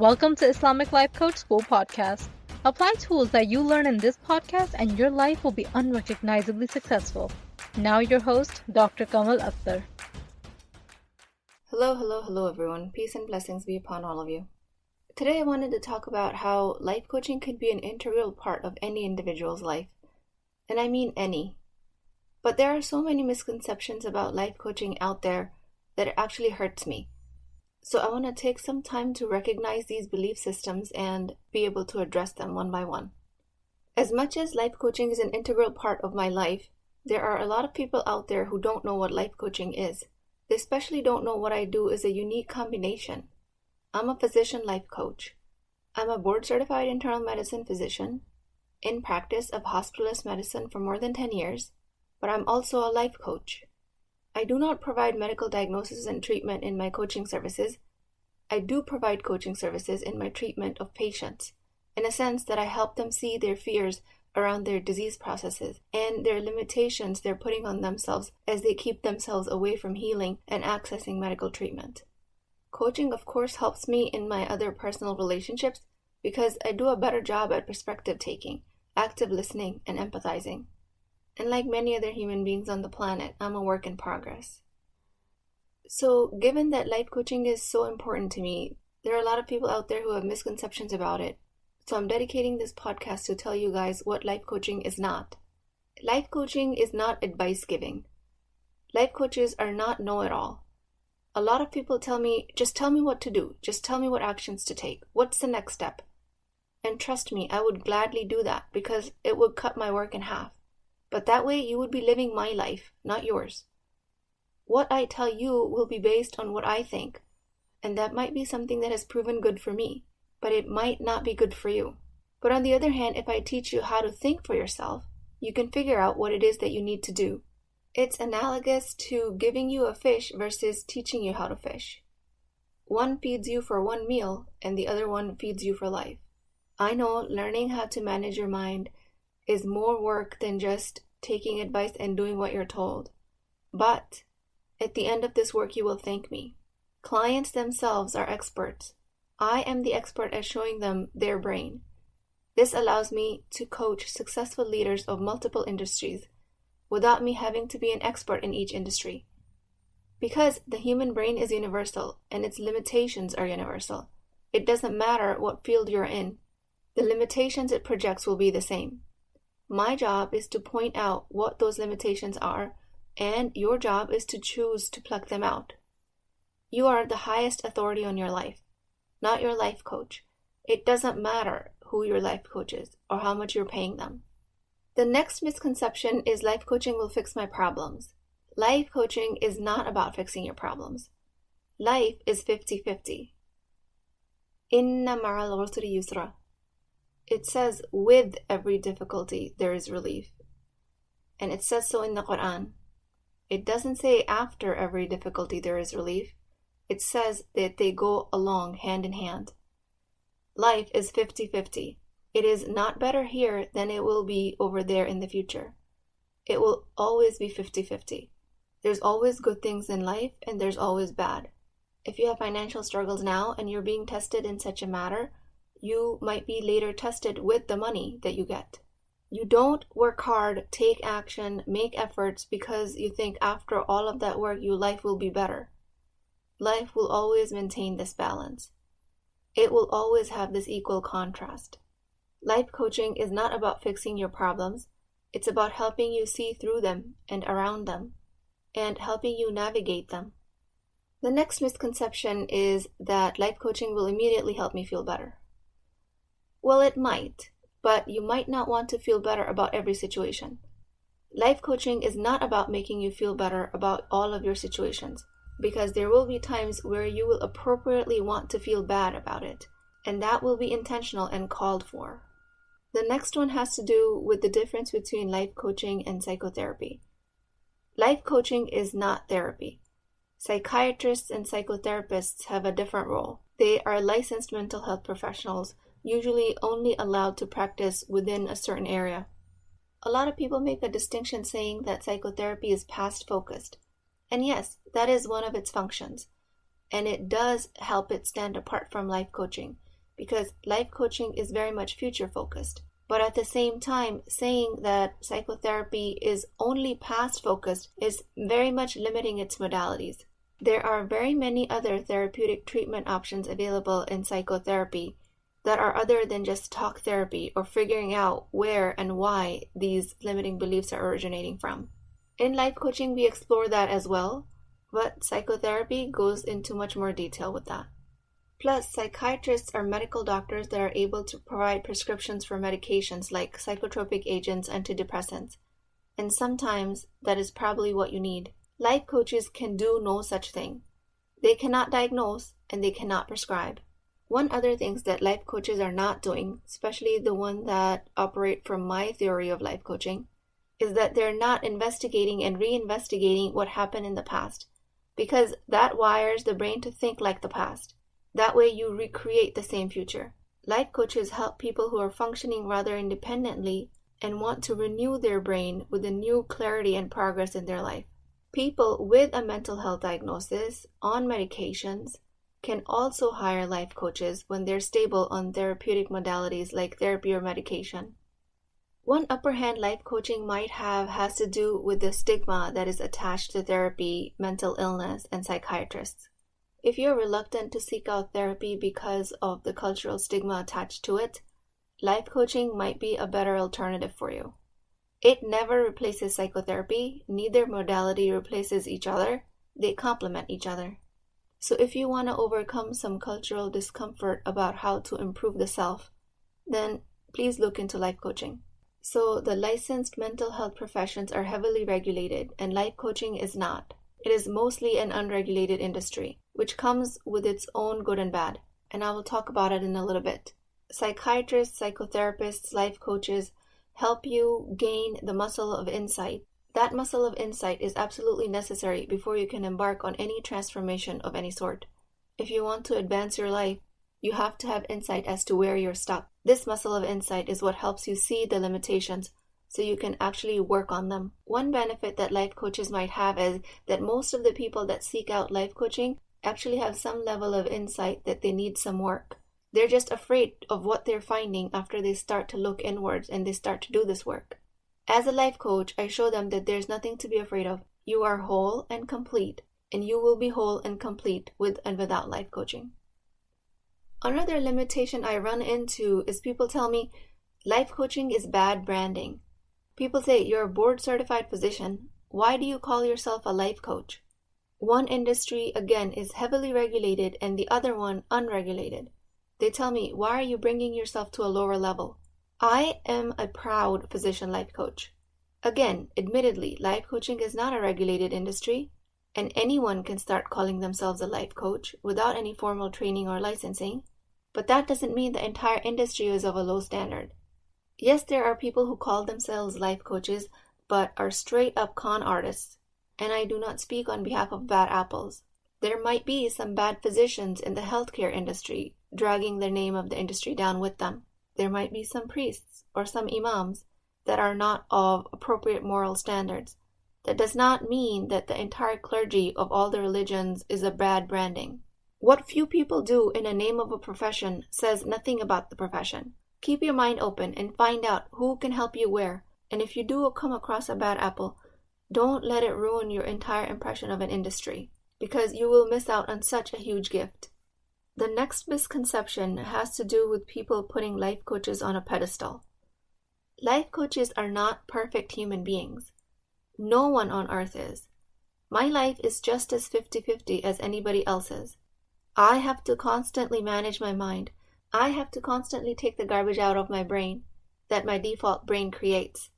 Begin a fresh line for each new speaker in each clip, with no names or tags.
Welcome to Islamic Life Coach School Podcast. Apply tools that you learn in this podcast and your life will be unrecognizably successful. Now your host, Dr. Kamal Akhtar.
Hello everyone. Peace and blessings be upon all of you. Today I wanted to talk about how life coaching could be an integral part of any individual's life. And I mean any. But there are so many misconceptions about life coaching out there that it actually hurts me. So I want to take some time to recognize these belief systems and be able to address them one by one. As much as life coaching is an integral part of my life, there are a lot of people out there who don't know what life coaching is. They especially don't know what I do is a unique combination. I'm a physician life coach. I'm a board-certified internal medicine physician in practice of hospitalist medicine for more than 10 years, but I'm also a life coach. I do not provide medical diagnosis and treatment in my coaching services. I do provide coaching services in my treatment of patients, in a sense that I help them see their fears around their disease processes and their limitations they're putting on themselves as they keep themselves away from healing and accessing medical treatment. Coaching, of course, helps me in my other personal relationships because I do a better job at perspective taking, active listening, and empathizing. And like many other human beings on the planet, I'm a work in progress. So, given that life coaching is so important to me, there are a lot of people out there who have misconceptions about it. So I'm dedicating this podcast to tell you guys what life coaching is not. Life coaching is not advice giving. Life coaches are not know-it-all. A lot of people tell me, just tell me what to do. Just tell me what actions to take. What's the next step? And trust me, I would gladly do that because it would cut my work in half. But that way you would be living my life, not yours. What I tell you will be based on what I think. And that might be something that has proven good for me, but it might not be good for you. But on the other hand, if I teach you how to think for yourself, you can figure out what it is that you need to do. It's analogous to giving you a fish versus teaching you how to fish. One feeds you for one meal, and the other one feeds you for life. I know learning how to manage your mind is more work than just taking advice and doing what you're told. But at the end of this work, you will thank me. Clients themselves are experts. I am the expert at showing them their brain. This allows me to coach successful leaders of multiple industries without me having to be an expert in each industry. Because the human brain is universal and its limitations are universal. It doesn't matter what field you're in. The limitations it projects will be the same. My job is to point out what those limitations are, and your job is to choose to pluck them out. You are the highest authority on your life, not your life coach. It doesn't matter who your life coach is or how much you're paying them. The next misconception is life coaching will fix my problems. Life coaching is not about fixing your problems. Life is 50-50. Inna ma'al usri yusra. It says with every difficulty there is relief. And it says so in the Quran. It doesn't say after every difficulty there is relief. It says that they go along hand in hand. Life is 50-50. It is not better here than it will be over there in the future. It will always be 50-50. There's always good things in life and there's always bad. If you have financial struggles now and you're being tested in such a matter, you might be later tested with the money that you get. You don't work hard, take action, make efforts because you think after all of that work your life will be better. Life will always maintain this balance. It will always have this equal contrast. Life coaching is not about fixing your problems. It's about helping you see through them and around them, and helping you navigate them. The next misconception is that life coaching will immediately help me feel better. Well, it might, but you might not want to feel better about every situation. Life coaching is not about making you feel better about all of your situations, because there will be times where you will appropriately want to feel bad about it, and that will be intentional and called for. The next one has to do with the difference between life coaching and psychotherapy. Life coaching is not therapy. Psychiatrists and psychotherapists have a different role. They are licensed mental health professionals, usually only allowed to practice within a certain area. A lot of people make a distinction saying that psychotherapy is past-focused. And yes, that is one of its functions. And it does help it stand apart from life coaching because life coaching is very much future focused. But at the same time, saying that psychotherapy is only past focused is very much limiting its modalities. There are very many other therapeutic treatment options available in psychotherapy that are other than just talk therapy or figuring out where and why these limiting beliefs are originating from. In life coaching, we explore that as well, but psychotherapy goes into much more detail with that. Plus, psychiatrists are medical doctors that are able to provide prescriptions for medications like psychotropic agents, antidepressants, and sometimes that is probably what you need. Life coaches can do no such thing. They cannot diagnose and they cannot prescribe. One other things that life coaches are not doing, especially the one that operate from my theory of life coaching, is that they're not investigating and reinvestigating what happened in the past, because that wires the brain to think like the past. That way you recreate the same future. Life coaches help people who are functioning rather independently and want to renew their brain with a new clarity and progress in their life. People with a mental health diagnosis on medications can also hire life coaches when they're stable on therapeutic modalities like therapy or medication. One upper hand life coaching might have has to do with the stigma that is attached to therapy, mental illness, and psychiatrists. If you're reluctant to seek out therapy because of the cultural stigma attached to it, life coaching might be a better alternative for you. It never replaces psychotherapy. Neither modality replaces each other. They complement each other. So if you want to overcome some cultural discomfort about how to improve the self, then please look into life coaching. So the licensed mental health professions are heavily regulated, and life coaching is not. It is mostly an unregulated industry, which comes with its own good and bad, and I will talk about it in a little bit. Psychiatrists, psychotherapists, life coaches help you gain the muscle of insight. That muscle of insight is absolutely necessary before you can embark on any transformation of any sort. If you want to advance your life, you have to have insight as to where you're stuck. This muscle of insight is what helps you see the limitations so you can actually work on them. One benefit that life coaches might have is that most of the people that seek out life coaching actually have some level of insight that they need some work. They're just afraid of what they're finding after they start to look inwards and they start to do this work. As a life coach, I show them that there's nothing to be afraid of. You are whole and complete, and you will be whole and complete with and without life coaching. Another limitation I run into is people tell me life coaching is bad branding. People say, you're a board-certified physician. Why do you call yourself a life coach? One industry, again, is heavily regulated and the other one unregulated. They tell me, why are you bringing yourself to a lower level? I am a proud physician life coach. Again, admittedly, life coaching is not a regulated industry, and anyone can start calling themselves a life coach without any formal training or licensing, but that doesn't mean the entire industry is of a low standard. Yes, there are people who call themselves life coaches, but are straight up con artists, and I do not speak on behalf of bad apples. There might be some bad physicians in the healthcare industry, dragging the name of the industry down with them. There might be some priests or some imams that are not of appropriate moral standards. That does not mean that the entire clergy of all the religions is a bad branding. What few people do in the name of a profession says nothing about the profession. Keep your mind open and find out who can help you where. And if you do come across a bad apple, don't let it ruin your entire impression of an industry, because you will miss out on such a huge gift. The next misconception has to do with people putting life coaches on a pedestal. Life coaches are not perfect human beings. No one on earth is. My life is just as 50-50 as anybody else's. I have to constantly manage my mind. I have to constantly take the garbage out of my brain that my default brain creates.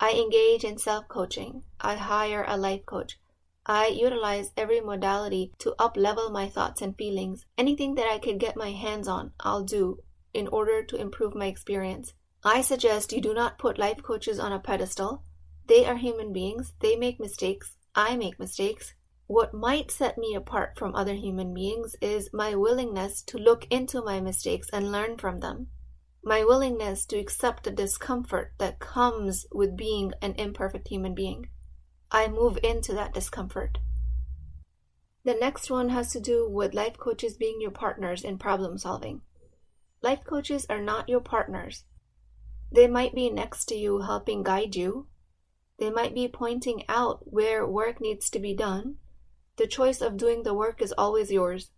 I engage in self-coaching. I hire a life coach. I utilize every modality to up-level my thoughts and feelings. Anything that I could get my hands on, I'll do in order to improve my experience. I suggest you do not put life coaches on a pedestal. They are human beings. They make mistakes. I make mistakes. What might set me apart from other human beings is my willingness to look into my mistakes and learn from them. My willingness to accept the discomfort that comes with being an imperfect human being. I move into that discomfort. The next one has to do with life coaches being your partners in problem solving. Life coaches are not your partners. They might be next to you helping guide you. They might be pointing out where work needs to be done. The choice of doing the work is always yours.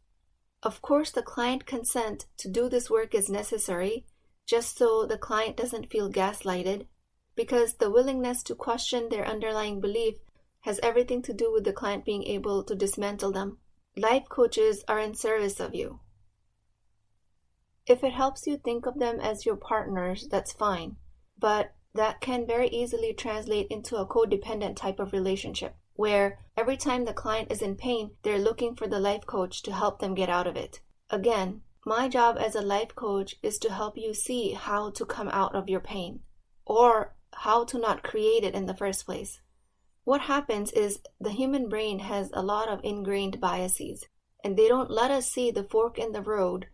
Of course, the client consent to do this work is necessary, just so the client doesn't feel gaslighted, because the willingness to question their underlying belief has everything to do with the client being able to dismantle them. Life coaches are in service of you. If it helps you think of them as your partners, that's fine, but that can very easily translate into a codependent type of relationship, where every time the client is in pain, they're looking for the life coach to help them get out of it. Again, my job as a life coach is to help you see how to come out of your pain, or how to not create it in the first place. What happens is the human brain has a lot of ingrained biases, and they don't let us see the fork in the road,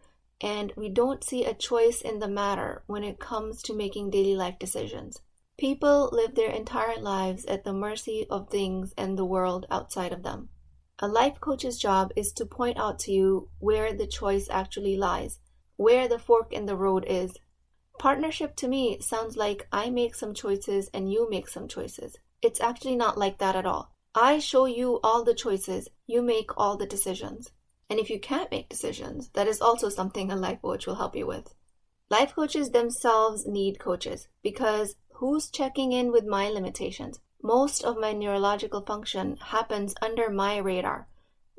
and we don't see a choice in the matter when it comes to making daily life decisions. People live their entire lives at the mercy of things and the world outside of them. A life coach's job is to point out to you where the choice actually lies, where the fork in the road is. Partnership to me sounds like I make some choices and you make some choices. It's actually not like that at all. I show you all the choices, you make all the decisions. And if you can't make decisions, that is also something a life coach will help you with. Life coaches themselves need coaches, because who's checking in with my limitations? Most of my neurological function happens under my radar.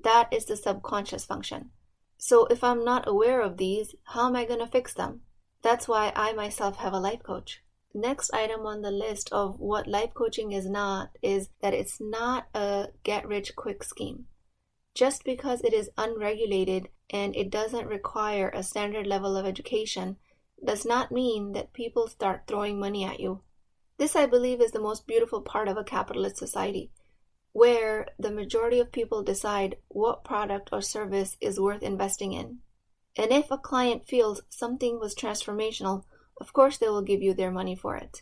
That is the subconscious function. So if I'm not aware of these, how am I going to fix them? That's why I myself have a life coach. Next item on the list of what life coaching is not is that it's not a get-rich-quick scheme. Just because it is unregulated and it doesn't require a standard level of education does not mean that people start throwing money at you. This, I believe, is the most beautiful part of a capitalist society, where the majority of people decide what product or service is worth investing in. And if a client feels something was transformational, of course they will give you their money for it.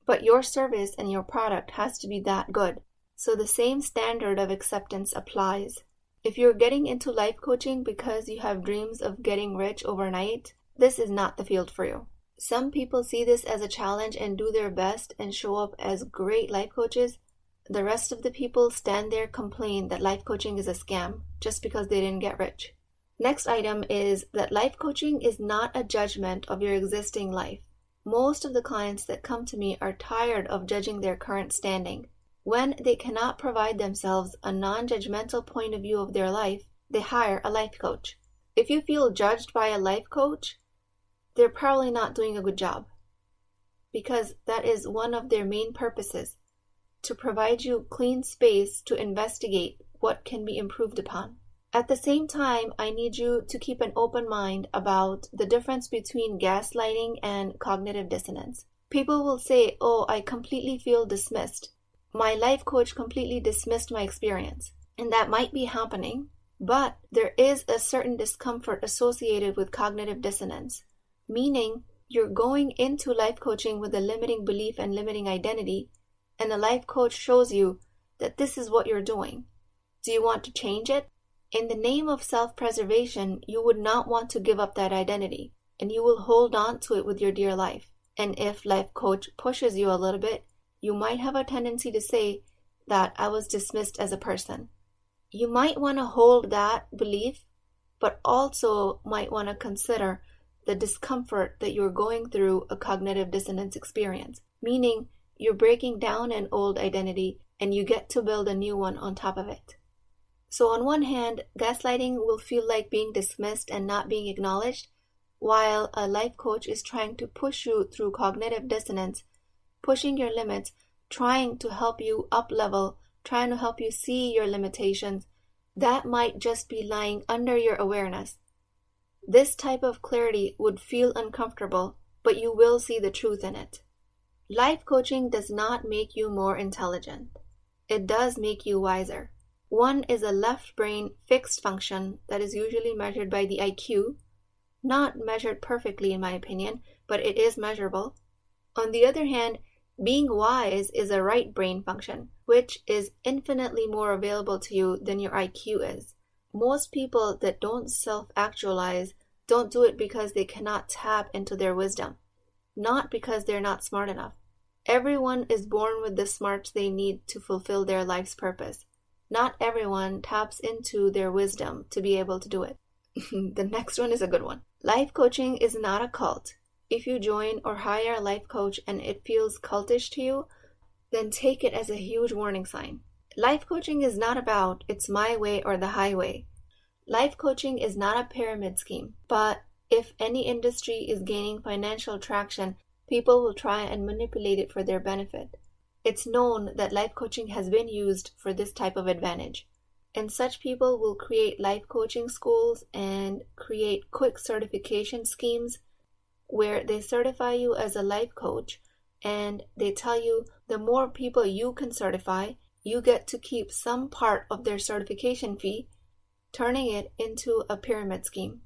But your service and your product has to be that good, so the same standard of acceptance applies. If you're getting into life coaching because you have dreams of getting rich overnight, this is not the field for you. Some people see this as a challenge and do their best and show up as great life coaches. The rest of the people stand there complain that life coaching is a scam just because they didn't get rich. Next item is that life coaching is not a judgment of your existing life. Most of the clients that come to me are tired of judging their current standing. When they cannot provide themselves a non-judgmental point of view of their life, they hire a life coach. If you feel judged by a life coach, they're probably not doing a good job, because that is one of their main purposes, to provide you clean space to investigate what can be improved upon. At the same time, I need you to keep an open mind about the difference between gaslighting and cognitive dissonance. People will say, "Oh, I completely feel dismissed. My life coach completely dismissed my experience." And that might be happening, but there is a certain discomfort associated with cognitive dissonance, meaning you're going into life coaching with a limiting belief and limiting identity, and the life coach shows you that this is what you're doing. Do you want to change it? In the name of self-preservation, you would not want to give up that identity, and you will hold on to it with your dear life. And if life coach pushes you a little bit, you might have a tendency to say that I was dismissed as a person. You might want to hold that belief, but also might want to consider the discomfort that you're going through a cognitive dissonance experience, meaning you're breaking down an old identity and you get to build a new one on top of it. So on one hand, gaslighting will feel like being dismissed and not being acknowledged, while a life coach is trying to push you through cognitive dissonance, pushing your limits, trying to help you up-level, trying to help you see your limitations. That might just be lying under your awareness. This type of clarity would feel uncomfortable, but you will see the truth in it. Life coaching does not make you more intelligent. It does make you wiser. One is a left brain fixed function that is usually measured by the IQ, not measured perfectly in my opinion, but it is measurable. On the other hand, being wise is a right brain function, which is infinitely more available to you than your IQ is. Most people that don't self-actualize don't do it because they cannot tap into their wisdom, not because they're not smart enough. Everyone is born with the smarts they need to fulfill their life's purpose. Not everyone taps into their wisdom to be able to do it. The next one is a good one. Life coaching is not a cult. If you join or hire a life coach and it feels cultish to you, then take it as a huge warning sign. Life coaching is not about it's my way or the highway. Life coaching is not a pyramid scheme, but if any industry is gaining financial traction, people will try and manipulate it for their benefit. It's known that life coaching has been used for this type of advantage. And such people will create life coaching schools and create quick certification schemes where they certify you as a life coach and they tell you the more people you can certify, you get to keep some part of their certification fee, turning it into a pyramid scheme.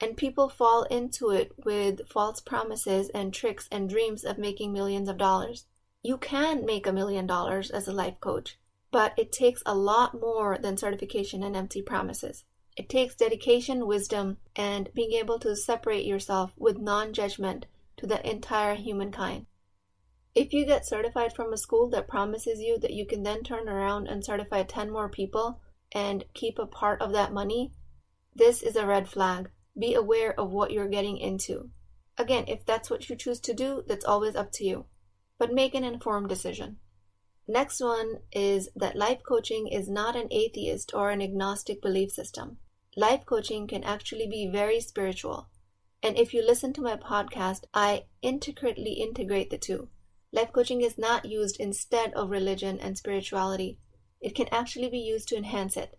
And people fall into it with false promises and tricks and dreams of making millions of dollars. You can make $1 million as a life coach, but it takes a lot more than certification and empty promises. It takes dedication, wisdom, and being able to separate yourself with non-judgment to the entire humankind. If you get certified from a school that promises you that you can then turn around and certify 10 more people and keep a part of that money, this is a red flag. Be aware of what you're getting into. Again, if that's what you choose to do, that's always up to you. But make an informed decision. Next one is that life coaching is not an atheist or an agnostic belief system. Life coaching can actually be very spiritual. And if you listen to my podcast, I intricately integrate the two. Life coaching is not used instead of religion and spirituality. It can actually be used to enhance it.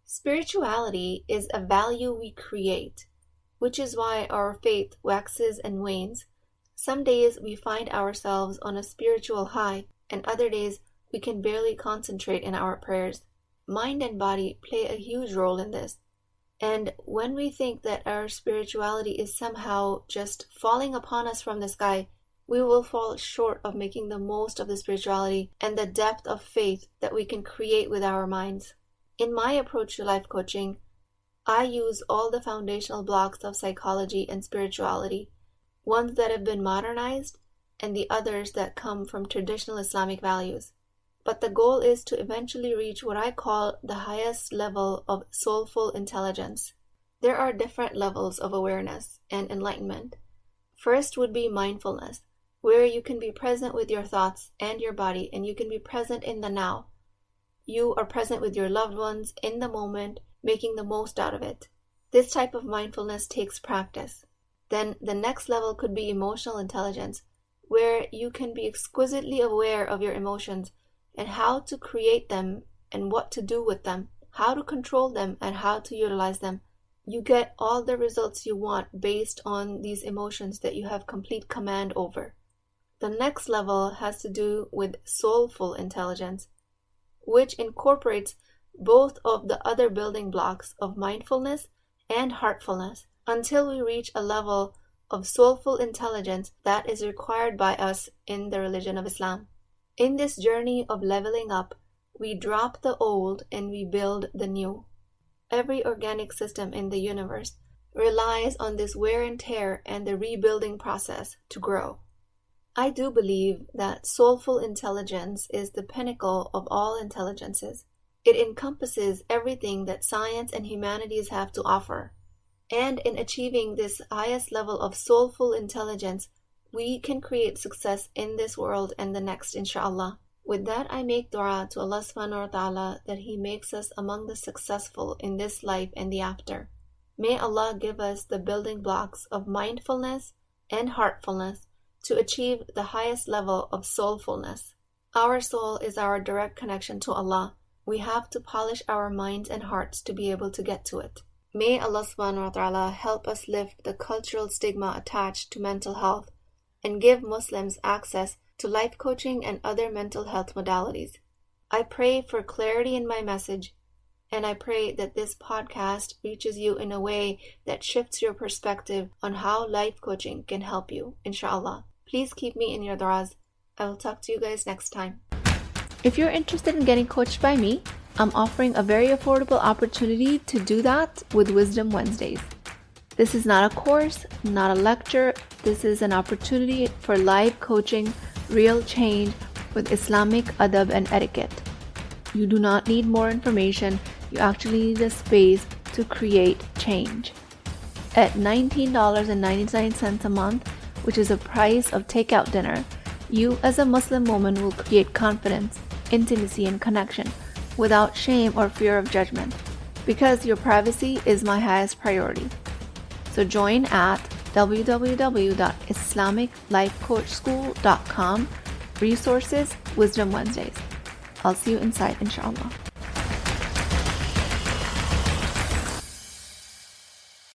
Spirituality is a value we create, which is why our faith waxes and wanes. Some days we find ourselves on a spiritual high, and other days we can barely concentrate in our prayers. Mind and body play a huge role in this. And when we think that our spirituality is somehow just falling upon us from the sky, we will fall short of making the most of the spirituality and the depth of faith that we can create with our minds. In my approach to life coaching, I use all the foundational blocks of psychology and spirituality, ones that have been modernized and the others that come from traditional Islamic values. But the goal is to eventually reach what I call the highest level of soulful intelligence. There are different levels of awareness and enlightenment. First would be mindfulness, where you can be present with your thoughts and your body, and you can be present in the now. You are present with your loved ones in the moment, making the most out of it. This type of mindfulness takes practice. Then the next level could be emotional intelligence, where you can be exquisitely aware of your emotions and how to create them and what to do with them, how to control them and how to utilize them. You get all the results you want based on these emotions that you have complete command over. The next level has to do with soulful intelligence, which incorporates both of the other building blocks of mindfulness and heartfulness until we reach a level of soulful intelligence that is required by us in the religion of Islam. In this journey of leveling up, we drop the old and we build the new. Every organic system in the universe relies on this wear and tear and the rebuilding process to grow. I do believe that soulful intelligence is the pinnacle of all intelligences. It encompasses everything that science and humanities have to offer. And in achieving this highest level of soulful intelligence, we can create success in this world and the next, inshallah. With that, I make dua to Allah subhanahu wa ta'ala that He makes us among the successful in this life and the after. May Allah give us the building blocks of mindfulness and heartfulness to achieve the highest level of soulfulness. Our soul is our direct connection to Allah. We have to polish our minds and hearts to be able to get to it. May Allah subhanahu wa ta'ala help us lift the cultural stigma attached to mental health and give Muslims access to life coaching and other mental health modalities. I pray for clarity in my message, and I pray that this podcast reaches you in a way that shifts your perspective on how life coaching can help you, inshallah. Please keep me in your du'as. I will talk to you guys next time. If you're interested in getting coached by me, I'm offering a very affordable opportunity to do that with Wisdom Wednesdays. This is not a course, not a lecture. This is an opportunity for live coaching, real change with Islamic adab and etiquette. You do not need more information. You actually need a space to create change. At $19.99 a month, which is the price of takeout dinner, you as a Muslim woman will create confidence, intimacy, and connection without shame or fear of judgment, because your privacy is my highest priority. So join at www.islamiclifecoachschool.com. Resources, Wisdom Wednesdays. I'll see you inside, inshallah.